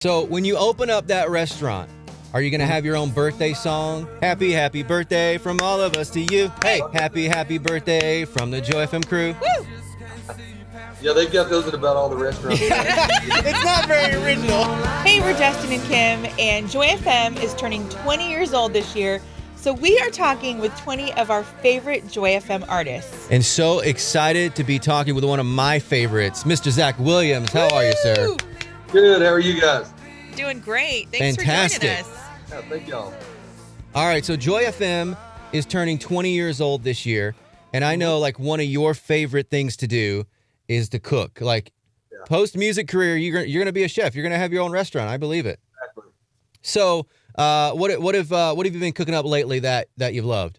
So when you open up that restaurant, are you going to have your own birthday song? Happy, happy birthday from all of us to you. Hey, happy, happy birthday from the Joy FM crew. Woo! Yeah, they've got those at about all the restaurants. It's not very original. Hey, we're Justin and Kim, and Joy FM is turning 20 years old this year. So we are talking with 20 of our favorite Joy FM artists. And so excited to be talking with one of my favorites, Mr. Zach Williams. How are you, sir? Woo! Good. How are you guys? Doing great. Thanks Fantastic. for joining us. Yeah, thank y'all. All right, so Joy FM is turning 20 years old this year, and I know like one of your favorite things to do is to cook. Like post-music career, you're going to be a chef. You're going to have your own restaurant. I believe it. Exactly. So, what have you been cooking up lately that you've loved?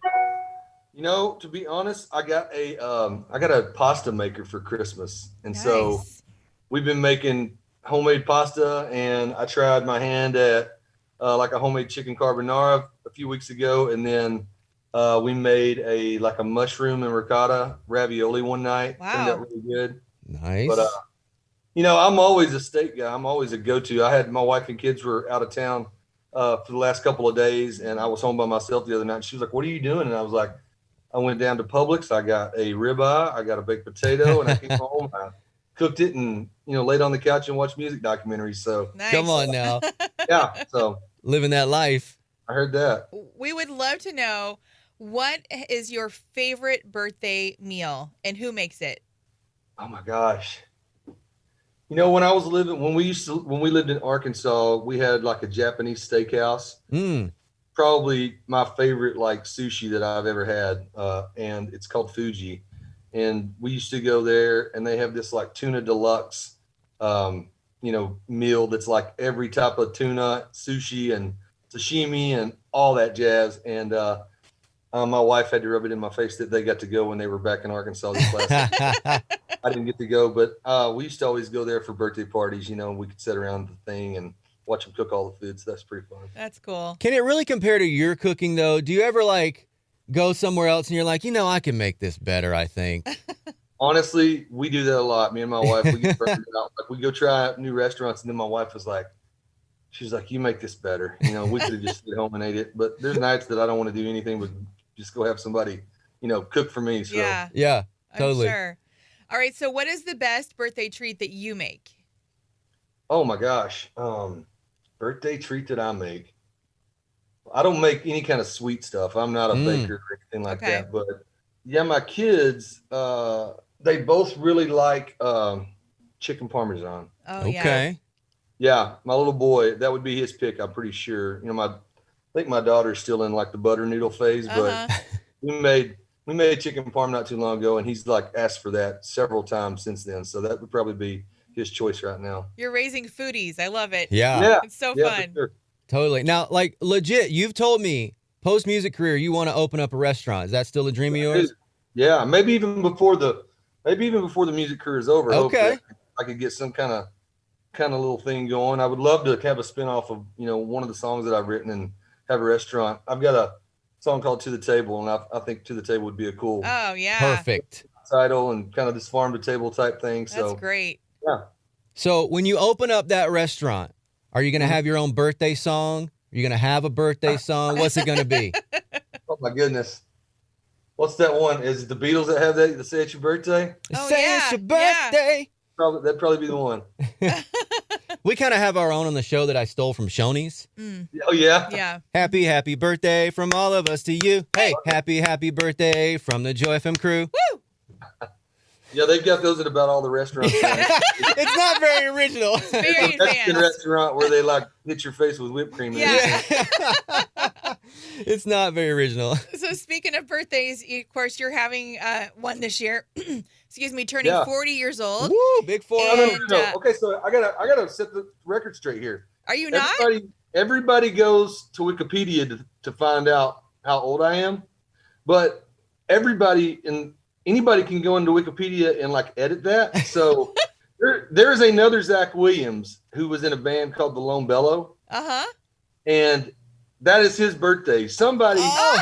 You know, to be honest, I got a pasta maker for Christmas, and so Nice. we've been making homemade pasta. And I tried my hand at like a homemade chicken carbonara a few weeks ago, and then we made a mushroom and ricotta ravioli one night. Wow. Turned out really good. Nice. But you know, I'm always a steak guy. I'm always a go-to. I had my wife and kids were out of town for the last couple of days, and I was home by myself the other night. She was like, "What are you doing?" And I was like, "I went down to Publix. I got a ribeye. I got a baked potato, and I came home. I cooked it, and laid on the couch and watched music documentaries." So Nice. Come on now. yeah, so Living that life. I heard that. We would love to know, what is your favorite birthday meal and who makes it? Oh my gosh. When we lived in Arkansas, we had like a Japanese steakhouse. Probably my favorite like sushi that I've ever had, and it's called Fuji. And we used to go there, and they have this like tuna deluxe, meal that's like every type of tuna, sushi, and sashimi, and all that jazz. And my wife had to rub it in my face that they got to go when they were back in Arkansas this last year. I didn't get to go, but we used to always go there for birthday parties. We could sit around the thing and watch them cook all the food. So that's pretty fun. That's cool. Can it really compare to your cooking though? Do you ever like go somewhere else and you're like, I can make this better, I think? Honestly, we do that a lot. Me and my wife, we get burgers out. Like we go try out new restaurants, and then my wife was like, she's like, "You make this better." We could have just stayed home and ate it. But there's nights that I don't want to do anything but just go have somebody, cook for me. So Yeah, totally. I'm sure. All right, so what is the best birthday treat that you make? oh my gosh. Birthday treat that I make. I don't make any kind of sweet stuff. I'm not a baker or anything like Okay. that. But yeah, my kids, they both really like chicken parmesan. Oh, yeah. Okay. Yeah, my little boy, that would be his pick, I'm pretty sure. I think my daughter's still in like the butter noodle phase, but Uh-huh. we made chicken parm not too long ago, and he's like asked for that several times since then. So that would probably be his choice right now. You're raising foodies. I love it. Yeah, It's so yeah, fun. for sure. totally. Now, like legit, you've told me post-music career, you want to open up a restaurant. Is that still a dream of yours? Yeah, maybe even before the music career is over. Okay. Hopefully I could get some kind of little thing going. I would love to have a spinoff of one of the songs that I've written and have a restaurant. I've got a song called "To the Table," and I think "To the Table" would be a cool Oh, yeah. Perfect. title and kind of this farm to table type thing. That's So great. yeah. So when you open up that restaurant, are you going to have your own birthday song? Are you going to have a birthday song? What's it going to be? Oh my goodness. What's that one? Is it the Beatles that have that say it's your birthday? Oh, Say yeah, it's your yeah. birthday. That'd probably be the one. We kind of have our own on the show that I stole from Shoney's. Oh yeah. Yeah. Happy, happy birthday from all of us to you. Hey, happy, happy birthday from the Joy FM crew. Yeah, they've got those at about all the restaurants. It's not very original. Very Mexican advanced. restaurant where they like hit your face with whipped cream. Yeah. It's not very original. So speaking of birthdays, of course, you're having one this year. Excuse me, turning Yeah. 40 years old. Woo, big four. No, no, no, And, no. Okay, so I gotta set the record straight here. Are you not? Everybody goes to Wikipedia to find out how old I am, but anybody can go into Wikipedia and like edit that. So there's another Zach Williams who was in a band called the Lone Bellow, Uh-huh. and that is his birthday. Somebody Oh.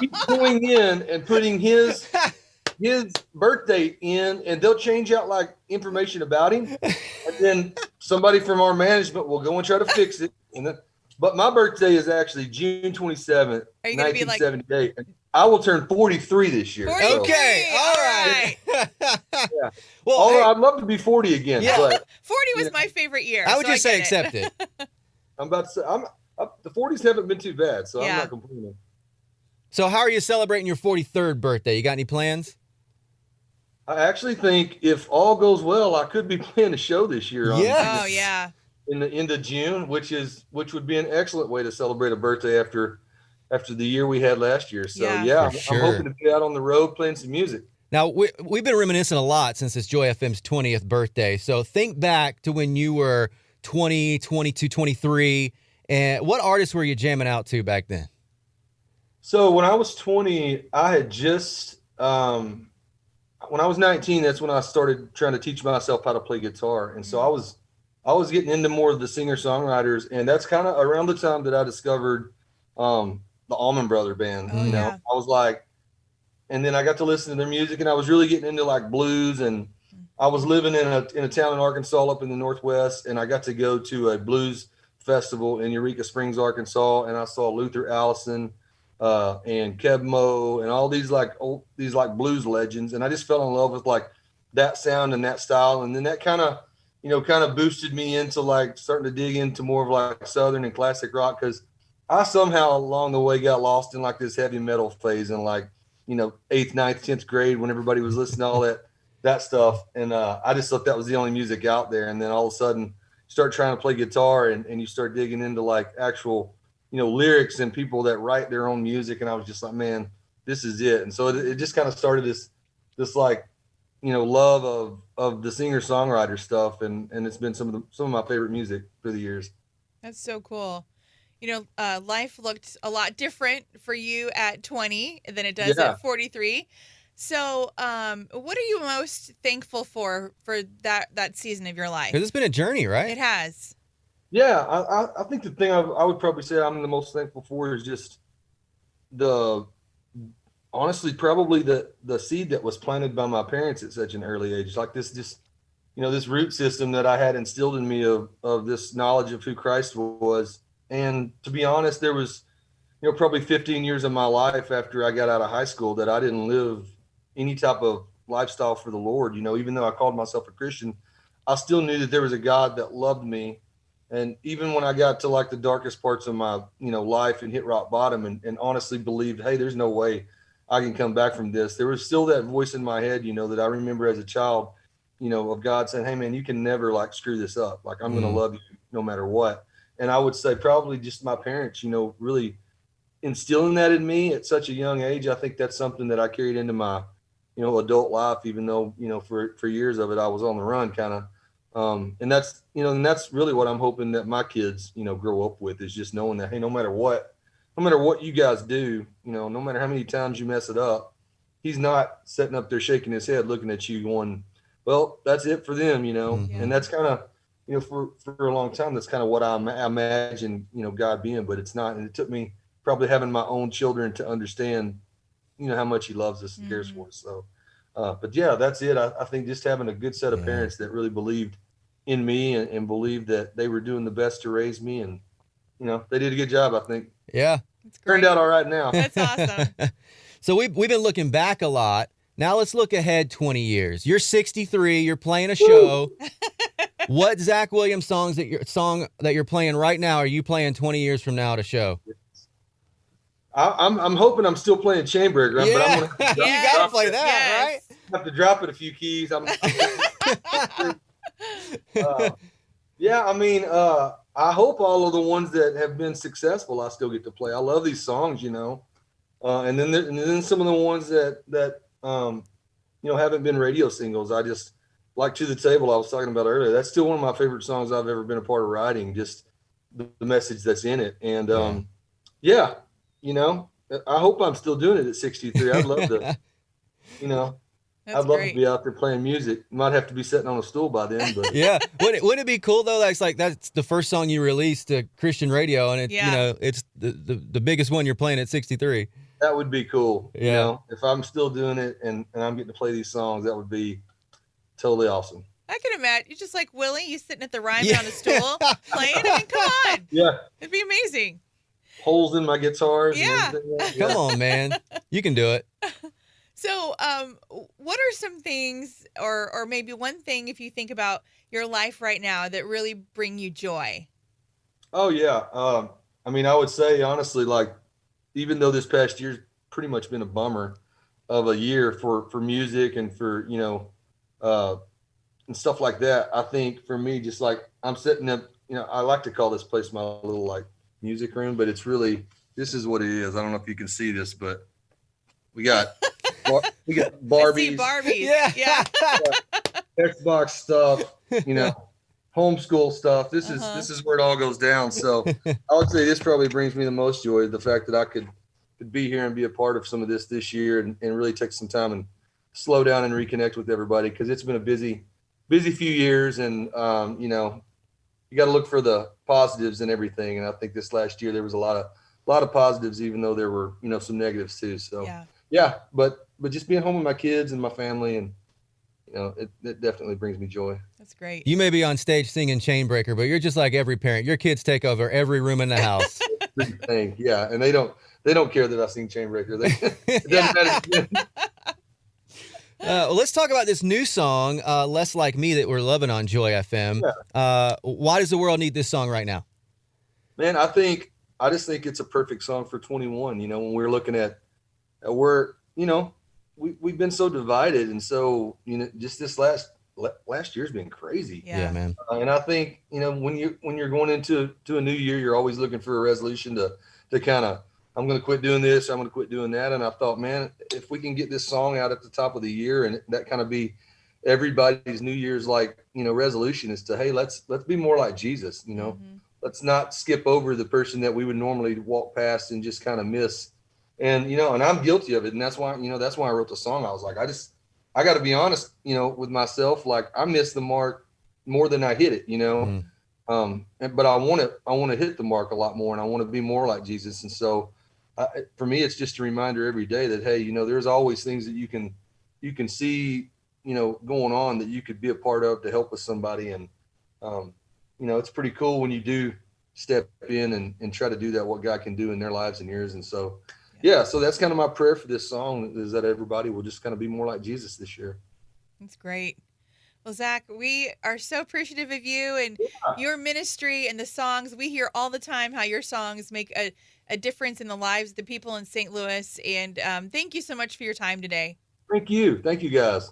keeps going in and putting his his birthday in, and they'll change out like information about him, and then somebody from our management will go and try to fix it. But my birthday is actually June 27th, Are you gonna be like 1978. I will turn 43 this year. 43? Okay, all right. Yeah. Well, Although I'd love to be 40 again. Yeah. But 40 was my favorite year. I would so just say get accept it. I'm about to say the 40s haven't been too bad, so I'm Yeah. not complaining. So how are you celebrating your 43rd birthday? You got any plans? I actually think if all goes well, I could be playing a show this year. Yes. Oh yeah. In the end of June, which would be an excellent way to celebrate a birthday after the year we had last year. So Yeah. For I'm sure. hoping to be out on the road playing some music. Now, we've been reminiscing a lot since it's Joy FM's 20th birthday. So think back to when you were 20, 22, 23. And what artists were you jamming out to back then? So when I was 20, I had just when I was 19, that's when I started trying to teach myself how to play guitar. And so I was getting into more of the singer-songwriters, and that's kind of around the time that I discovered the Allman Brother Band. Oh, you know, yeah. I was like, and then I got to listen to their music, and I was really getting into like blues. And I was living in a town in Arkansas up in the Northwest, and I got to go to a blues festival in Eureka Springs, Arkansas, and I saw Luther Allison and Keb Mo and all these like blues legends, and I just fell in love with like that sound and that style. And then that kind of boosted me into like starting to dig into more of like Southern and classic rock, because I somehow along the way got lost in like this heavy metal phase in like, 8th, 9th, 10th grade when everybody was listening to all that stuff. And I just thought that was the only music out there. And then all of a sudden you start trying to play guitar and you start digging into like actual, lyrics and people that write their own music. And I was just like, man, this is it. And so it just kind of started this like, love of the singer-songwriter stuff. And it's been some of my favorite music through the years. That's so cool. Life looked a lot different for you at 20 than it does at 43. So, what are you most thankful for that season of your life? Because it's been a journey, right? It has. Yeah, I think the thing I would probably say I'm the most thankful for is just honestly, probably the seed that was planted by my parents at such an early age. Like this root system that I had instilled in me of this knowledge of who Christ was. And to be honest, there was, probably 15 years of my life after I got out of high school that I didn't live any type of lifestyle for the Lord. Even though I called myself a Christian, I still knew that there was a God that loved me. And even when I got to like the darkest parts of my, life and hit rock bottom and honestly believed, hey, there's no way I can come back from this, there was still that voice in my head, that I remember as a child, of God saying, hey man, you can never like screw this up. Like I'm going to love you no matter what. And I would say probably just my parents, really instilling that in me at such a young age. I think that's something that I carried into my, adult life, even though, for years of it, I was on the run kind of. And that's really what I'm hoping that my kids, grow up with, is just knowing that, hey, no matter what you guys do, no matter how many times you mess it up, he's not sitting up there shaking his head, looking at you going, well, that's it for them, and that's kind of, for a long time, that's kind of what I imagine, God being, but it's not. And it took me probably having my own children to understand, how much he loves us and cares for us. So, but yeah, that's it. I think just having a good set of parents that really believed in me and believed that they were doing the best to raise me. And, they did a good job, I think. Yeah. Turned out all right now. That's awesome. So we've been looking back a lot. Now let's look ahead 20 years. You're 63. You're playing a show. What Zach Williams song that you're playing right now are you playing 20 years from now at a show? I'm hoping I'm still playing Chainbreaker, right? Yeah. But I'm You got to play that, right? I have to drop it a few keys. Yeah, I mean, I hope all of the ones that have been successful, I still get to play. I love these songs, and then some of the ones that haven't been radio singles. I just like To the Table I was talking about earlier. That's still one of my favorite songs I've ever been a part of writing, just the message that's in it. And I hope I'm still doing it at 63. I'd love to, I'd love to be out there playing music. Might have to be sitting on a stool by then, but yeah. Wouldn't it be cool though? That's the first song you released to Christian radio, and it's it's the biggest one you're playing at 63. That would be cool. Yeah. You know, if I'm still doing it and I'm getting to play these songs, that would be totally awesome. I can imagine. You're just like Willie, you sitting at the Ryman on the stool playing. I mean, come on. Yeah. It'd be amazing. Holes in my guitars. Yeah. And everything. Come on, man. You can do it. So, what are some things, or maybe one thing, if you think about your life right now, that really bring you joy? Oh yeah. I mean, I would say honestly, like, even though this past year's pretty much been a bummer of a year for music and for, you know, and stuff like that, I think for me, just like I'm sitting up, you know, I like to call this place my little like music room, but it's really, this is what it is. I don't know if you can see this, but we got Barbies, I see Barbies. Yeah. Xbox stuff, you know, homeschool stuff. This is where it all goes down. So I would say this probably brings me the most joy, the fact that I could be here and be a part of some of this year and really take some time and slow down and reconnect with everybody, because it's been a busy few years, and you know, you got to look for the positives and everything. And I think this last year there was a lot of positives, even though there were, you know, some negatives too. So yeah, but just being home with my kids and my family, and you know, it definitely brings me joy. That's great. You may be on stage singing Chainbreaker, but you're just like every parent. Your kids take over every room in the house. Thing. Yeah, and they don't care that I sing Chainbreaker. It doesn't matter. Well, let's talk about this new song, Less Like Me, that we're loving on Joy FM. Yeah. Why does the world need this song right now? Man, I just think it's a perfect song for 21. You know, when we're looking at where, you know, we've been so divided, and so, you know, just this last year's been crazy. Yeah, man. And I think, you know, when you're going into a new year, you're always looking for a resolution to kind of, I'm going to quit doing this, I'm going to quit doing that. And I thought, man, if we can get this song out at the top of the year, and that kind of be everybody's New Year's, like, you know, resolution is to, hey, let's be more like Jesus, you know. Let's not skip over the person that we would normally walk past and just kind of miss. And, you know, and I'm guilty of it. And that's why I wrote the song. I was like, I got to be honest, you know, with myself. Like, I missed the mark more than I hit it, you know. But I want to hit the mark a lot more, and I want to be more like Jesus. And so for me, it's just a reminder every day that, hey, you know, there's always things that you can see, you know, going on that you could be a part of to help with somebody. And, you know, it's pretty cool when you do step in and try to do that, what God can do in their lives and yours. And so, yeah, so that's kind of my prayer for this song, is that everybody will just kind of be more like Jesus this year. That's great. Well, Zach, we are so appreciative of you and your ministry and the songs. We hear all the time how your songs make a difference in the lives of the people in St. Louis. And thank you so much for your time today. Thank you. Thank you, guys.